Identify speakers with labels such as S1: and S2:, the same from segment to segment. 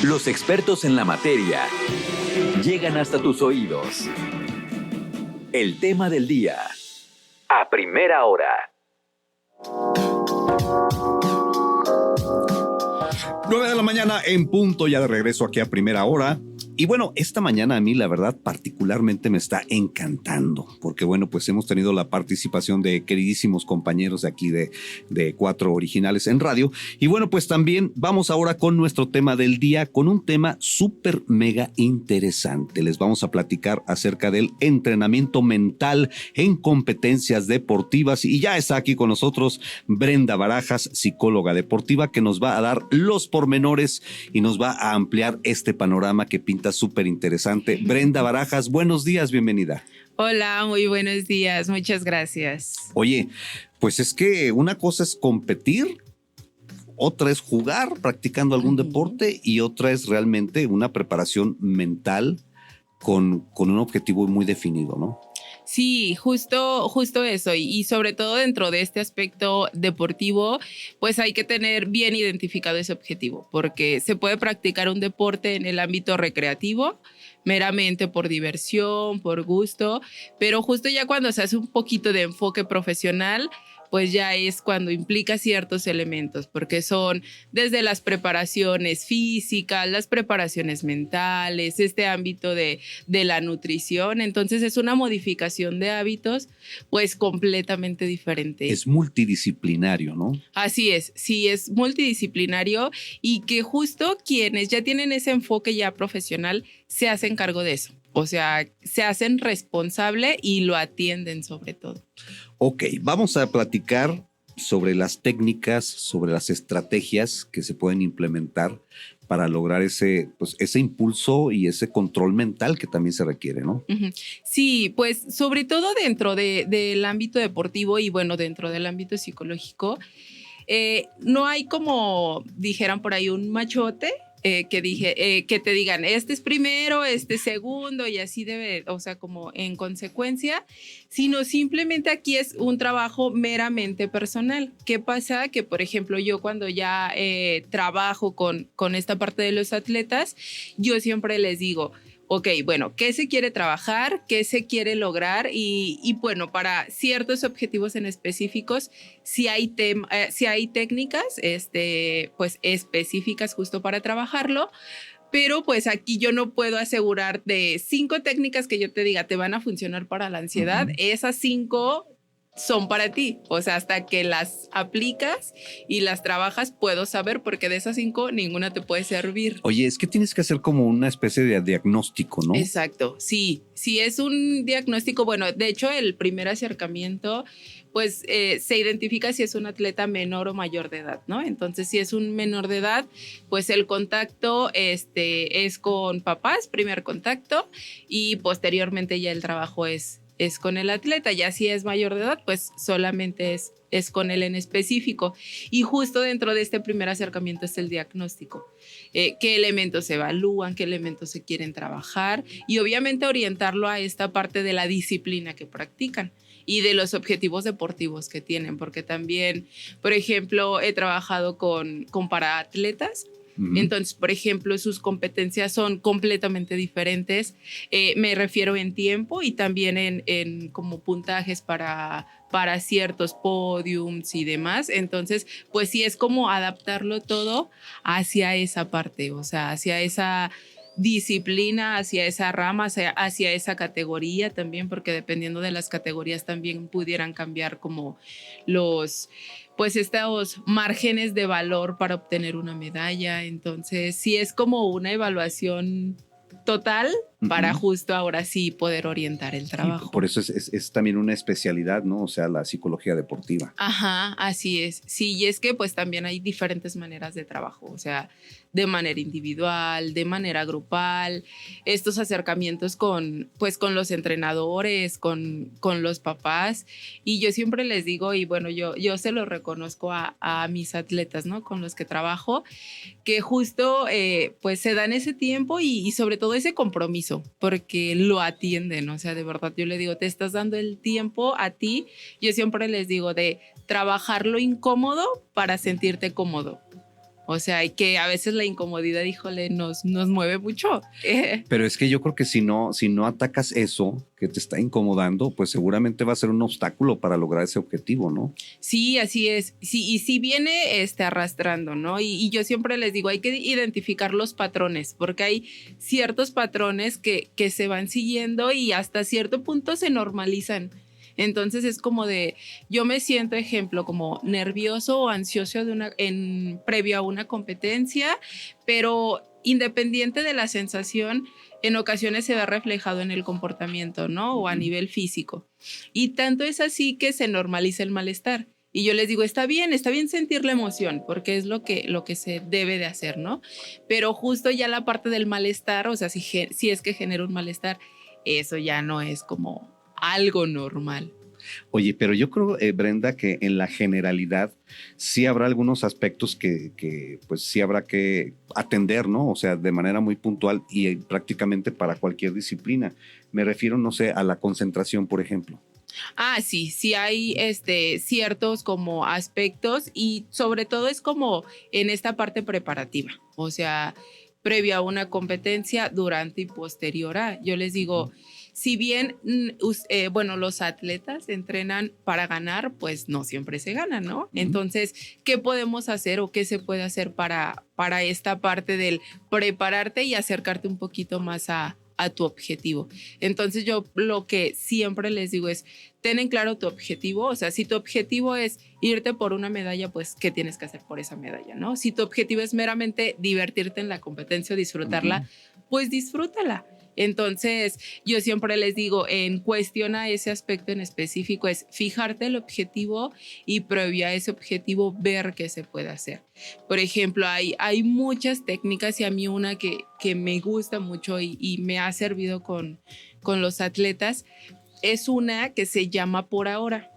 S1: Los expertos en la materia llegan hasta tus oídos. El tema del día. A primera hora.
S2: 9 de la mañana en punto, ya de regreso aquí a primera hora. Y bueno, esta mañana a mí la verdad particularmente me está encantando, porque bueno, pues hemos tenido la participación de queridísimos compañeros de aquí de Cuatro Originales en Radio. Y bueno, pues también vamos ahora con nuestro tema del día, con un tema súper mega interesante. Les vamos a platicar acerca del entrenamiento mental en competencias deportivas. Y ya está aquí con nosotros Brenda Barajas, psicóloga deportiva, que nos va a dar los pormenores y nos va a ampliar este panorama que pinta súper interesante. Brenda Barajas, buenos días, bienvenida.
S3: Hola, muy buenos días, muchas gracias.
S2: Oye, pues es que una cosa es competir, otra es jugar practicando algún deporte y otra es realmente una preparación mental con un objetivo muy definido, ¿no?
S3: Sí, justo eso y sobre todo dentro de este aspecto deportivo, pues hay que tener bien identificado ese objetivo, porque se puede practicar un deporte en el ámbito recreativo, meramente por diversión, por gusto, pero justo ya cuando se hace un poquito de enfoque profesional, pues ya es cuando implica ciertos elementos, porque son desde las preparaciones físicas, las preparaciones mentales, este ámbito de la nutrición. Entonces es una modificación de hábitos, pues completamente diferente.
S2: Es multidisciplinario, ¿no?
S3: Así es, sí, es multidisciplinario y que justo quienes ya tienen ese enfoque ya profesional se hacen cargo de eso. O sea, se hacen responsable y lo atienden sobre todo.
S2: Ok, vamos a platicar sobre las técnicas, sobre las estrategias que se pueden implementar para lograr ese impulso y ese control mental que también se requiere, ¿no?
S3: Sí, pues sobre todo dentro del ámbito deportivo y bueno, dentro del ámbito psicológico, no hay como dijeran por ahí un machote. Que te digan, este es primero, este es segundo y así debe, o sea, como en consecuencia, sino simplemente aquí es un trabajo meramente personal. ¿Qué pasa? Que, por ejemplo, yo cuando ya trabajo con esta parte de los atletas, yo siempre les digo, ok, bueno, ¿qué se quiere trabajar? ¿Qué se quiere lograr? Y bueno, para ciertos objetivos en específicos, si hay técnicas pues específicas justo para trabajarlo, pero pues aquí yo no puedo asegurar de 5 técnicas que yo te diga te van a funcionar para la ansiedad, esas 5 son para ti, o sea, hasta que las aplicas y las trabajas puedo saber, porque de esas 5 ninguna te puede servir.
S2: Oye, es que tienes que hacer como una especie de diagnóstico, ¿no?
S3: Exacto, sí es un diagnóstico. Bueno, de hecho el primer acercamiento pues se identifica si es un atleta menor o mayor de edad, ¿no? Entonces, si es un menor de edad, pues el contacto es con papás, primer contacto, y posteriormente ya el trabajo es con el atleta. Ya si es mayor de edad, pues solamente es con él en específico. Y justo dentro de este primer acercamiento es el diagnóstico. ¿Qué elementos se evalúan? ¿Qué elementos se quieren trabajar? Y obviamente orientarlo a esta parte de la disciplina que practican y de los objetivos deportivos que tienen, porque también, por ejemplo, he trabajado con paraatletas. Entonces, por ejemplo, sus competencias son completamente diferentes. Me refiero en tiempo y también en como puntajes para ciertos podiums y demás. Entonces, pues sí es como adaptarlo todo hacia esa parte, o sea, hacia esa disciplina, hacia esa rama, hacia esa categoría también, porque dependiendo de las categorías también pudieran cambiar como pues estos márgenes de valor para obtener una medalla. Entonces sí es como una evaluación total para justo ahora sí poder orientar el trabajo.
S2: Sí, por eso es también una especialidad, ¿no? O sea, la psicología deportiva.
S3: Ajá, así es. Sí, y es que pues también hay diferentes maneras de trabajo, o sea, de manera individual, de manera grupal, estos acercamientos con los entrenadores, con los papás. Y yo siempre les digo, y bueno, yo se lo reconozco a mis atletas, ¿no? Con los que trabajo, que justo pues se dan ese tiempo y sobre todo ese compromiso, porque lo atienden, o sea, de verdad yo le digo, te estás dando el tiempo a ti. Yo siempre les digo de trabajar lo incómodo para sentirte cómodo. O sea, y que a veces la incomodidad, híjole, nos mueve mucho.
S2: Pero es que yo creo que si no atacas eso que te está incomodando, pues seguramente va a ser un obstáculo para lograr ese objetivo, ¿no?
S3: Sí, así es. Sí, y sí viene arrastrando, ¿no? Y yo siempre les digo, hay que identificar los patrones, porque hay ciertos patrones que se van siguiendo y hasta cierto punto se normalizan. Entonces es como de, yo me siento, ejemplo, como nervioso o ansioso previo a una competencia, pero independiente de la sensación, en ocasiones se ve reflejado en el comportamiento, ¿no? O a nivel físico. Y tanto es así que se normaliza el malestar. Y yo les digo, está bien sentir la emoción, porque es lo que se debe de hacer, ¿no? Pero justo ya la parte del malestar, o sea, si es que genera un malestar, eso ya no es como algo normal.
S2: Oye, pero yo creo, Brenda, que en la generalidad sí habrá algunos aspectos que pues sí habrá que atender, ¿no? O sea, de manera muy puntual y prácticamente para cualquier disciplina. Me refiero, no sé, a la concentración, por ejemplo.
S3: Sí hay ciertos como aspectos y sobre todo es como en esta parte preparativa, o sea, previa a una competencia, durante y posterior a. Yo les digo, si bien, los atletas entrenan para ganar, pues no siempre se gana, ¿no? Entonces, ¿qué podemos hacer o qué se puede hacer para esta parte del prepararte y acercarte un poquito más a tu objetivo? Entonces yo lo que siempre les digo es, ten en claro tu objetivo, o sea, si tu objetivo es irte por una medalla, pues, ¿qué tienes que hacer por esa medalla, no? Si tu objetivo es meramente divertirte en la competencia o disfrutarla, pues disfrútala. Entonces, yo siempre les digo, en cuestión a ese aspecto en específico, es fijarte el objetivo y previo a ese objetivo ver qué se puede hacer. Por ejemplo, hay muchas técnicas y a mí una que me gusta mucho y me ha servido con los atletas es una que se llama por ahora.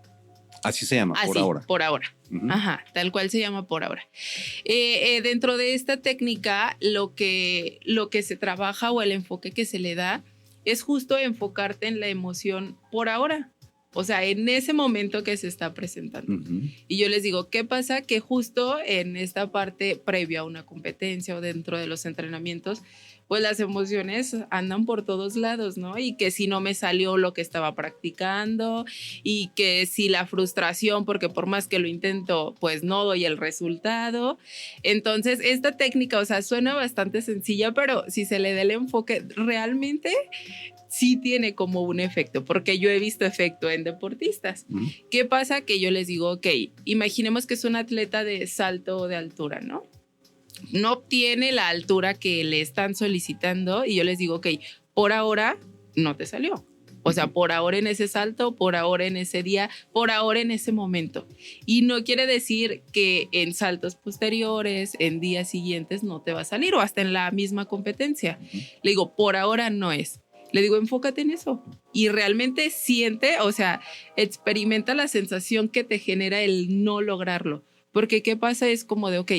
S2: Así se llama, por ahora.
S3: Por ahora. Ajá, tal cual se llama por ahora. Dentro de esta técnica, lo que se trabaja o el enfoque que se le da es justo enfocarte en la emoción por ahora. O sea, en ese momento que se está presentando. Y yo les digo, ¿qué pasa? Que justo en esta parte previa a una competencia o dentro de los entrenamientos, pues las emociones andan por todos lados, ¿no? Y que si no me salió lo que estaba practicando y que si la frustración, porque por más que lo intento, pues no doy el resultado. Entonces, esta técnica, o sea, suena bastante sencilla, pero si se le da el enfoque, realmente sí tiene como un efecto, porque yo he visto efecto en deportistas. ¿Qué pasa? Que yo les digo, ok, imaginemos que es un atleta de salto de altura, ¿no? No obtiene la altura que le están solicitando y yo les digo, ok, por ahora no te salió. O sea, por ahora en ese salto, por ahora en ese día, por ahora en ese momento. Y no quiere decir que en saltos posteriores, en días siguientes no te va a salir o hasta en la misma competencia. Le digo, por ahora no es. Le digo, enfócate en eso y realmente siente, o sea, experimenta la sensación que te genera el no lograrlo. Porque ¿qué pasa? Es como de, ok,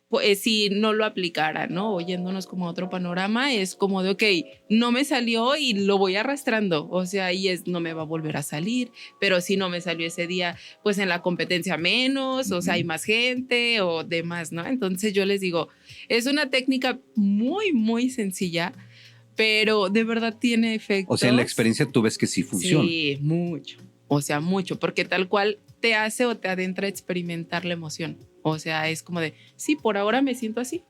S3: pues si no lo aplicara, ¿no? Oyéndonos como otro panorama, es como de, ok, no me salió y lo voy arrastrando, o sea, no me va a volver a salir, pero si no me salió ese día, pues en la competencia menos, o sea, hay más gente o demás, ¿no? Entonces yo les digo, es una técnica muy, muy sencilla, pero de verdad tiene efectos.
S2: O sea, en la experiencia tú ves que sí funciona.
S3: Sí, mucho, o sea, mucho, porque tal cual te hace o te adentra a experimentar la emoción. O sea, es como de, sí, por ahora me siento así.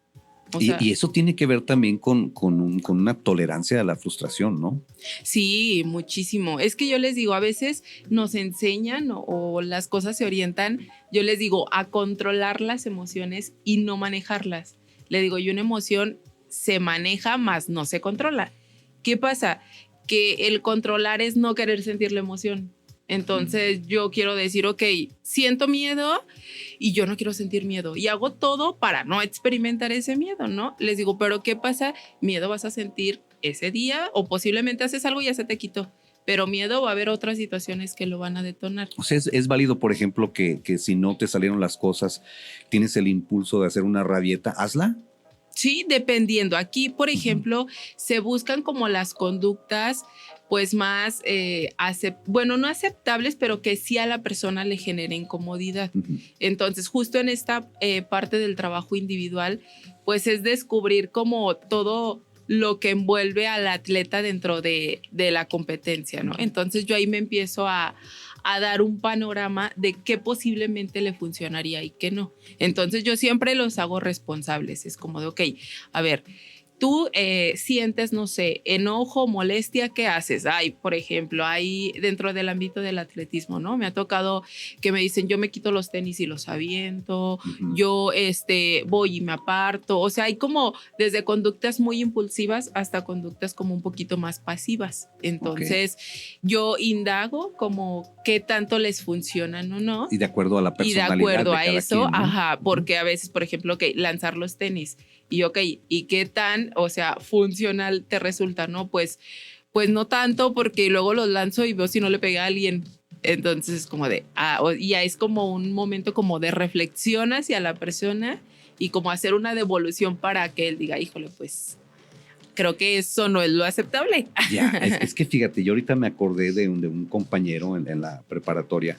S2: Y eso tiene que ver también con una tolerancia a la frustración, ¿no?
S3: Sí, muchísimo. Es que yo les digo, a veces nos enseñan o las cosas se orientan, yo les digo, a controlar las emociones y no manejarlas. Le digo, y una emoción se maneja, más no se controla. ¿Qué pasa? Que el controlar es no querer sentir la emoción. Entonces yo quiero decir, ok, siento miedo y yo no quiero sentir miedo y hago todo para no experimentar ese miedo, ¿no? Les digo, pero ¿qué pasa? Miedo vas a sentir ese día o posiblemente haces algo y ya se te quitó, pero miedo va a haber otras situaciones que lo van a detonar.
S2: O sea, es válido, por ejemplo, que si no te salieron las cosas, tienes el impulso de hacer una rabieta, hazla.
S3: Sí, dependiendo. Aquí, por ejemplo, se buscan como las conductas pues más, bueno, no aceptables, pero que sí a la persona le genere incomodidad. Entonces, justo en esta parte del trabajo individual, pues es descubrir como todo lo que envuelve al atleta dentro de la competencia, ¿no? Entonces yo ahí me empiezo a dar un panorama de qué posiblemente le funcionaría y qué no. Entonces yo siempre los hago responsables. Es como de, ok, a ver, tú sientes, no sé, enojo, molestia, ¿qué haces? Ay, por ejemplo, ahí dentro del ámbito del atletismo, ¿no? Me ha tocado que me dicen, yo me quito los tenis y los aviento, yo voy y me aparto. O sea, hay como desde conductas muy impulsivas hasta conductas como un poquito más pasivas. Entonces, yo indago como qué tanto les funcionan o no.
S2: Y de acuerdo a la personalidad
S3: y de acuerdo a
S2: cada
S3: eso,
S2: quien, ¿no?
S3: ajá, porque a veces, por ejemplo, lanzar los tenis. Y ok, ¿y qué tan, o sea, funcional te resulta? No, pues no tanto, porque luego los lanzo y veo si no le pega a alguien. Entonces es como de, ya es como un momento como de reflexión hacia la persona y como hacer una devolución para que él diga, híjole, pues creo que eso no es lo aceptable.
S2: Ya, es que fíjate, yo ahorita me acordé de un compañero en la preparatoria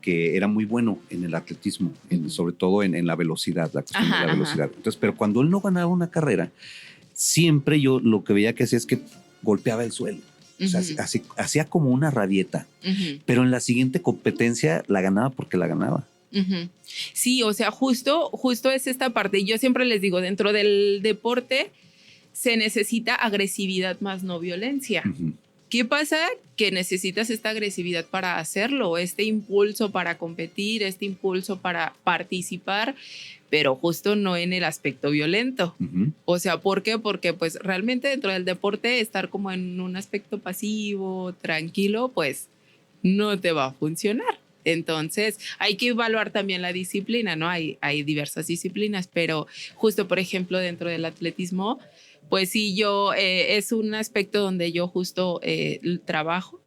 S2: que era muy bueno en el atletismo, sobre todo en la velocidad, la cuestión de la velocidad. Entonces, pero cuando él no ganaba una carrera, siempre yo lo que veía que hacía es que golpeaba el suelo. O sea, hacía como una rabieta, pero en la siguiente competencia la ganaba porque la ganaba.
S3: Sí, o sea, justo es esta parte. Yo siempre les digo, dentro del deporte se necesita agresividad más no violencia. ¿Qué pasa? Que necesitas esta agresividad para hacerlo, este impulso para competir, este impulso para participar, pero justo no en el aspecto violento. O sea, ¿por qué? Porque pues realmente dentro del deporte estar como en un aspecto pasivo, tranquilo, pues no te va a funcionar. Entonces hay que evaluar también la disciplina, ¿no? Hay diversas disciplinas, pero justo, por ejemplo, dentro del atletismo, pues sí, yo es un aspecto donde yo justo trabajo.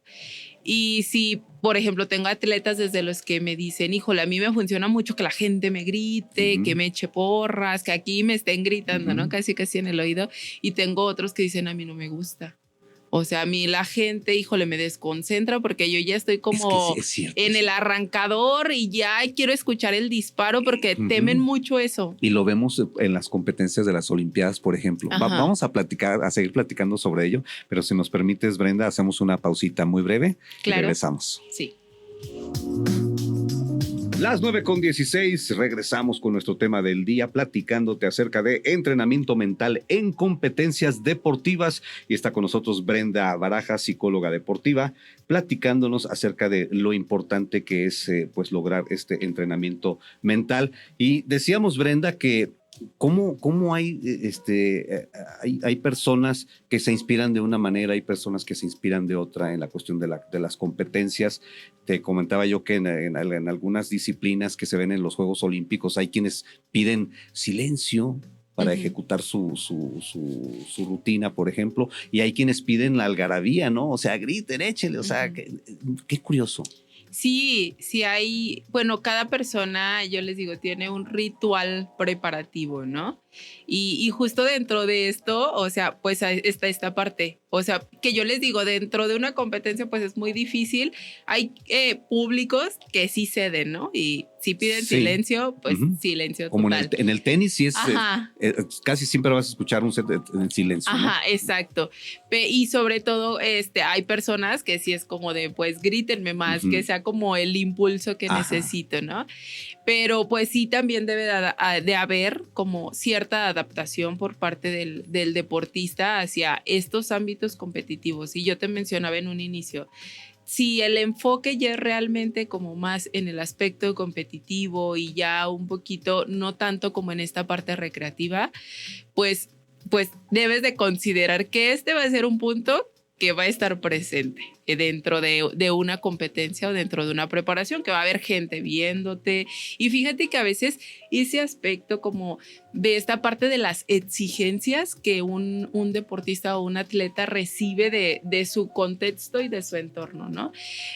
S3: Y si, por ejemplo, tengo atletas desde los que me dicen, híjole, a mí me funciona mucho que la gente me grite, que me eche porras, que aquí me estén gritando, ¿no? Casi en el oído. Y tengo otros que dicen, a mí no me gusta. O sea, a mí la gente, híjole, me desconcentra porque yo ya estoy como en el arrancador y ya quiero escuchar el disparo porque temen mucho eso.
S2: Y lo vemos en las competencias de las Olimpiadas, por ejemplo. Vamos a seguir platicando sobre ello, pero si nos permites, Brenda, hacemos una pausita muy breve y regresamos.
S3: Sí.
S2: Las 9:16, regresamos con nuestro tema del día, platicándote acerca de entrenamiento mental en competencias deportivas. Y está con nosotros Brenda Barajas, psicóloga deportiva, platicándonos acerca de lo importante que es pues lograr este entrenamiento mental. Y decíamos, Brenda, que ¿Cómo hay personas que se inspiran de una manera, hay personas que se inspiran de otra en la cuestión de las competencias? Te comentaba yo que en algunas disciplinas que se ven en los Juegos Olímpicos hay quienes piden silencio para ejecutar su rutina, por ejemplo, y hay quienes piden la algarabía, ¿no? O sea, griten, échenle, o sea, qué curioso.
S3: Sí, hay, bueno, cada persona, yo les digo, tiene un ritual preparativo, ¿no? Y justo dentro de esto, o sea, pues está esta parte. O sea, que yo les digo, dentro de una competencia, pues es muy difícil. Hay públicos que sí ceden, ¿no? Y si piden silencio, pues silencio
S2: como
S3: total.
S2: En el tenis, sí es casi siempre vas a escuchar un set en silencio.
S3: Ajá,
S2: ¿no?
S3: Exacto. Y sobre todo, hay personas que sí es como de, pues grítenme más, que sea como el impulso que necesito, ¿no? Pero pues sí también debe de haber como cierta adaptación por parte del deportista hacia estos ámbitos competitivos. Y yo te mencionaba en un inicio, si el enfoque ya es realmente como más en el aspecto competitivo y ya un poquito, no tanto como en esta parte recreativa, pues debes de considerar que este va a ser un punto que va a estar presente dentro de una competencia o dentro de una preparación, que va a haber gente viéndote. Y fíjate que a veces ese aspecto como de esta parte de las exigencias que un deportista o un atleta recibe de su contexto y de su entorno, ¿no?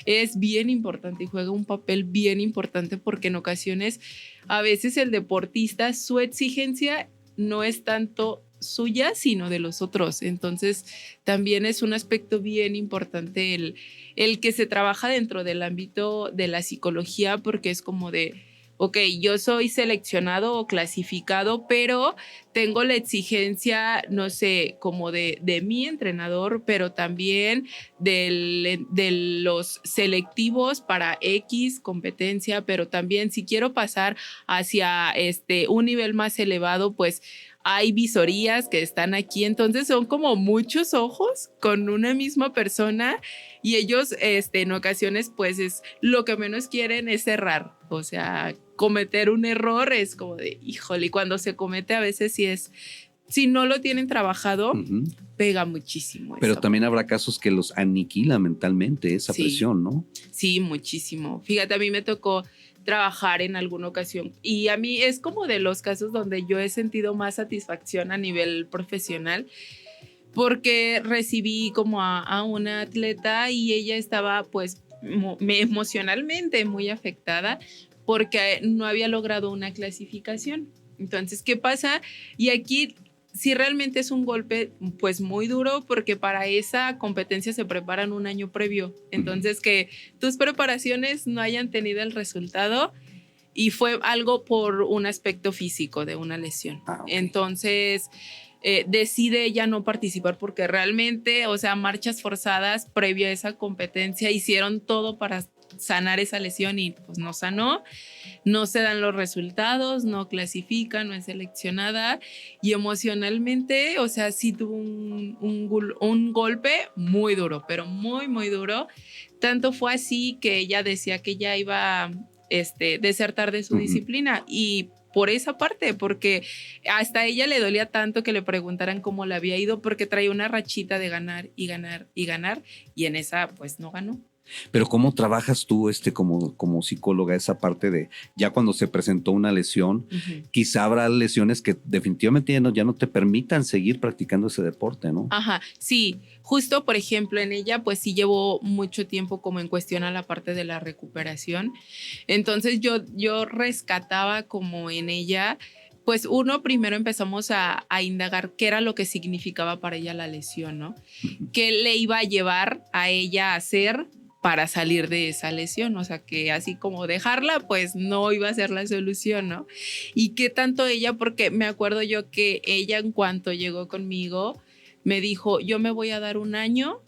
S3: Es bien importante y juega un papel bien importante porque en ocasiones a veces el deportista, su exigencia no es tanto suya, sino de los otros. Entonces, también es un aspecto bien importante el que se trabaja dentro del ámbito de la psicología, porque es como de, ok, yo soy seleccionado o clasificado, pero tengo la exigencia, no sé, como de mi entrenador, pero también de los selectivos para X competencia, pero también si quiero pasar hacia un nivel más elevado, pues hay visorías que están aquí, entonces son como muchos ojos con una misma persona y ellos en ocasiones pues es lo que menos quieren es errar, o sea, cometer un error es como de, híjole, y cuando se comete a veces si no lo tienen trabajado, pega muchísimo.
S2: Pero
S3: eso.
S2: también habrá casos que los aniquila mentalmente esa presión, ¿no?
S3: Sí, muchísimo. Fíjate, a mí me tocó trabajar en alguna ocasión y a mí es como de los casos donde yo he sentido más satisfacción a nivel profesional porque recibí como a una atleta y ella estaba pues emocionalmente muy afectada porque no había logrado una clasificación. Entonces, ¿qué pasa? Y aquí sí realmente es un golpe pues muy duro porque para esa competencia se preparan un año previo. Entonces, que tus preparaciones no hayan tenido el resultado y fue algo por un aspecto físico de una lesión.
S2: Okay.
S3: Entonces, decide ella no participar porque realmente, o sea, marchas forzadas previo a esa competencia hicieron todo para sanar esa lesión y pues no sanó, no se dan los resultados, no clasifica, no es seleccionada y emocionalmente, o sea, sí tuvo un golpe muy duro, pero muy, muy duro. Tanto fue así que ella decía que ya iba a desertar de su disciplina y por esa parte, porque hasta a ella le dolía tanto que le preguntaran cómo le había ido porque traía una rachita de ganar y ganar y ganar y en esa pues no ganó.
S2: Pero ¿cómo trabajas tú como psicóloga esa parte de ya cuando se presentó una lesión? Quizá habrá lesiones que definitivamente ya no te permitan seguir practicando ese deporte, ¿no?
S3: Ajá, sí. Justo, por ejemplo, en ella, pues sí llevó mucho tiempo como en cuestión a la parte de la recuperación. Entonces yo rescataba como en ella, pues primero empezamos a indagar qué era lo que significaba para ella la lesión, ¿no? ¿Qué le iba a llevar a ella a hacer para salir de esa lesión? O sea, que así como dejarla, pues no iba a ser la solución, ¿no? Y qué tanto ella, porque me acuerdo yo que ella en cuanto llegó conmigo, me dijo, yo me voy a dar un año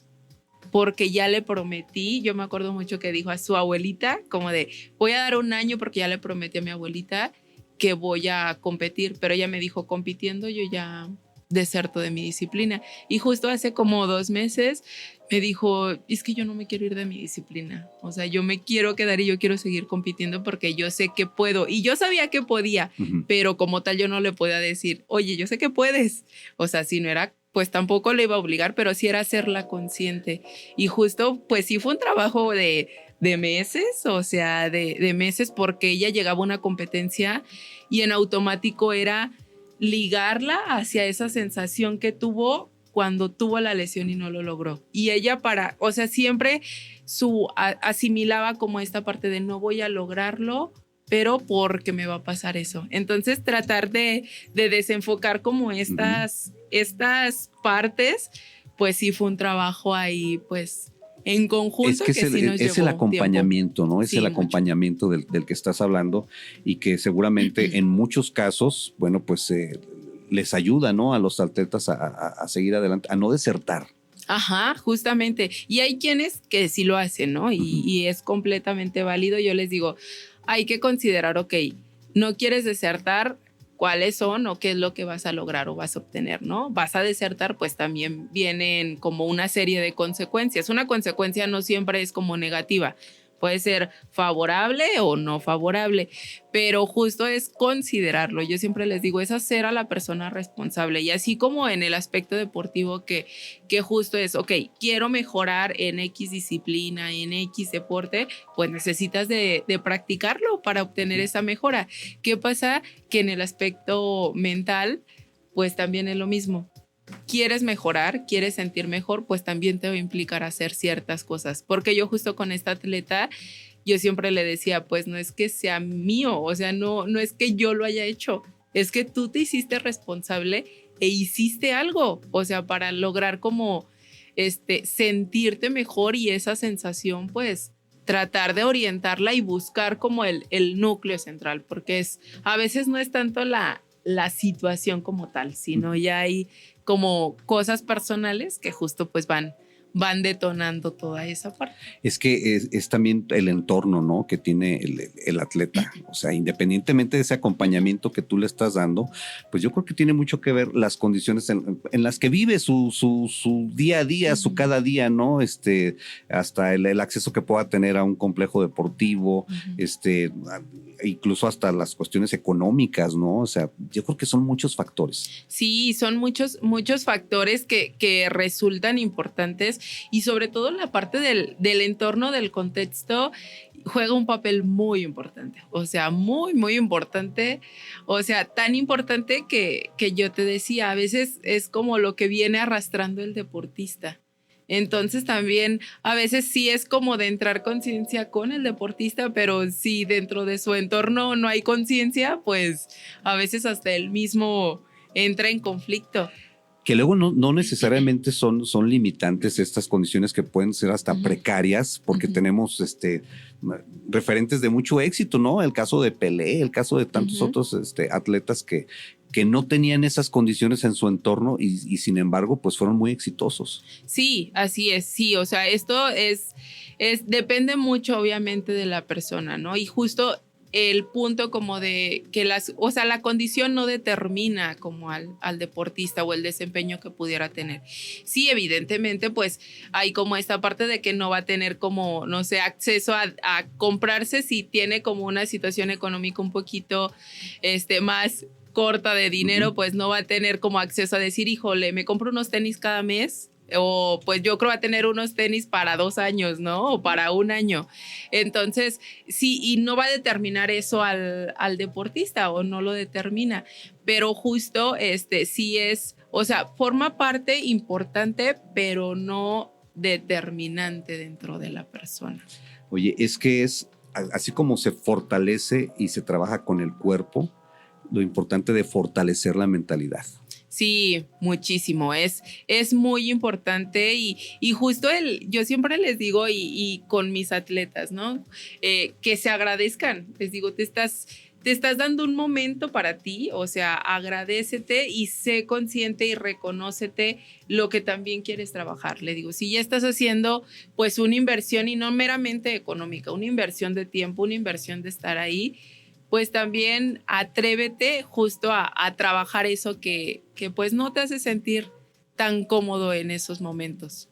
S3: porque ya le prometí, yo me acuerdo mucho que dijo a su abuelita, como de, voy a dar un año porque ya le prometí a mi abuelita que voy a competir, pero ella me dijo, compitiendo yo ya deserto de mi disciplina. Y justo hace como 2 meses me dijo, es que yo no me quiero ir de mi disciplina, o sea, yo me quiero quedar y yo quiero seguir compitiendo porque yo sé que puedo. Y yo sabía que podía, pero como tal yo no le podía decir, oye, yo sé que puedes. O sea, si no era, pues tampoco le iba a obligar, pero sí era hacerla consciente. Y justo, pues sí fue un trabajo de meses, o sea, de meses, porque ella llegaba a una competencia y en automático era ligarla hacia esa sensación que tuvo cuando tuvo la lesión y no lo logró. Y ella o sea, siempre asimilaba como esta parte de no voy a lograrlo, pero porque me va a pasar eso. Entonces tratar de desenfocar como estas partes, pues sí fue un trabajo ahí, pues en conjunto.
S2: Es que es el acompañamiento,
S3: tiempo.
S2: ¿no? Es el acompañamiento del que estás hablando y que seguramente en muchos casos, bueno, pues les ayuda, ¿no? A los atletas a seguir adelante, a no desertar.
S3: Ajá, justamente. Y hay quienes que sí lo hacen, ¿no? Y es completamente válido. Yo les digo, hay que considerar, ok, no quieres desertar, cuáles son o qué es lo que vas a lograr o vas a obtener, ¿no? Vas a desertar, pues también vienen como una serie de consecuencias. Una consecuencia no siempre es como negativa. Puede ser favorable o no favorable, pero justo es considerarlo. Yo siempre les digo, es hacer a la persona responsable. Y así como en el aspecto deportivo que justo es, ok, quiero mejorar en X disciplina, en X deporte, pues necesitas de practicarlo para obtener esa mejora. ¿Qué pasa? Que en el aspecto mental, pues también es lo mismo. Quieres mejorar, quieres sentir mejor, pues también te va a implicar hacer ciertas cosas. Porque yo justo con esta atleta, yo siempre le decía, pues no es que sea mío, o sea, no es que yo lo haya hecho, es que tú te hiciste responsable e hiciste algo, o sea, para lograr como sentirte mejor y esa sensación, pues tratar de orientarla y buscar como el núcleo central, porque a veces no es tanto la situación como tal, sino ya hay como cosas personales que justo pues van detonando toda esa parte.
S2: Es que es también el entorno, ¿no?, que tiene el atleta. O sea, independientemente de ese acompañamiento que tú le estás dando, pues yo creo que tiene mucho que ver las condiciones en las que vive su día a día, su cada día, ¿no? Hasta el acceso que pueda tener a un complejo deportivo, incluso hasta las cuestiones económicas, ¿no? O sea, yo creo que son muchos factores.
S3: Sí, son muchos factores que resultan importantes, y sobre todo la parte del entorno, del contexto, juega un papel muy importante, o sea, muy, muy importante, o sea, tan importante que yo te decía, a veces es como lo que viene arrastrando el deportista. Entonces también a veces sí es como de entrar conciencia con el deportista, pero si dentro de su entorno no hay conciencia, pues a veces hasta él mismo entra en conflicto.
S2: Que luego no necesariamente son limitantes estas condiciones, que pueden ser hasta precarias, porque tenemos referentes de mucho éxito, ¿no? El caso de Pelé, el caso de tantos otros atletas que no tenían esas condiciones en su entorno y sin embargo pues fueron muy exitosos.
S3: Sí, así es, sí, o sea, esto depende mucho obviamente de la persona, ¿no? Y justo el punto como de que la condición no determina como al deportista o el desempeño que pudiera tener. Sí, evidentemente, pues hay como esta parte de que no va a tener como, no sé, acceso a comprarse si tiene como una situación económica un poquito más corta de dinero, pues no va a tener como acceso a decir, híjole, me compro unos tenis cada mes, o pues yo creo va a tener unos tenis para 2 años, ¿no? O para 1 año. Entonces, sí, y no va a determinar eso al deportista, o no lo determina, pero justo sí es, o sea, forma parte importante, pero no determinante dentro de la persona.
S2: Oye, es que es así como se fortalece y se trabaja con el cuerpo, lo importante de fortalecer la mentalidad.
S3: Sí, muchísimo. Es muy importante y justo yo siempre les digo y con mis atletas, ¿no? Que se agradezcan. Les digo, te estás dando un momento para ti, o sea, agradécete y sé consciente y reconócete lo que también quieres trabajar. Le digo, si ya estás haciendo pues una inversión y no meramente económica, una inversión de tiempo, una inversión de estar ahí, pues también atrévete justo a trabajar eso que pues no te hace sentir tan cómodo en esos momentos.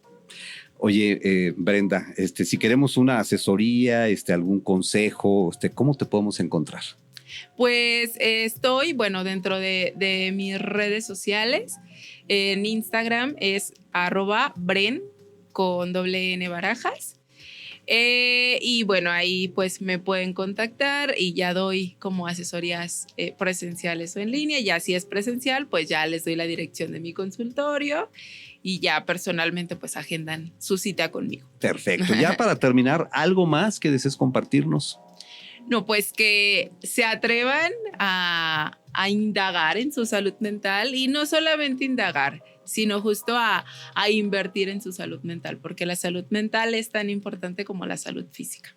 S2: Oye, Brenda, si queremos una asesoría, algún consejo, ¿cómo te podemos encontrar?
S3: Pues estoy, bueno, dentro de mis redes sociales. En Instagram es @bren con _n Barajas. Y bueno, ahí pues me pueden contactar y ya doy como asesorías presenciales o en línea. Ya si es presencial, pues ya les doy la dirección de mi consultorio y ya personalmente pues agendan su cita conmigo.
S2: Perfecto. Ya para terminar, ¿algo más que desees compartirnos?
S3: No, pues que se atrevan a indagar en su salud mental, y no solamente indagar, sino justo a invertir en su salud mental, porque la salud mental es tan importante como la salud física.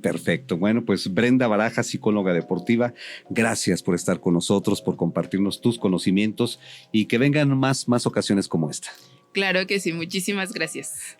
S2: Perfecto. Bueno, pues Brenda Barajas, psicóloga deportiva, gracias por estar con nosotros, por compartirnos tus conocimientos y que vengan más ocasiones como esta.
S3: Claro que sí, muchísimas gracias.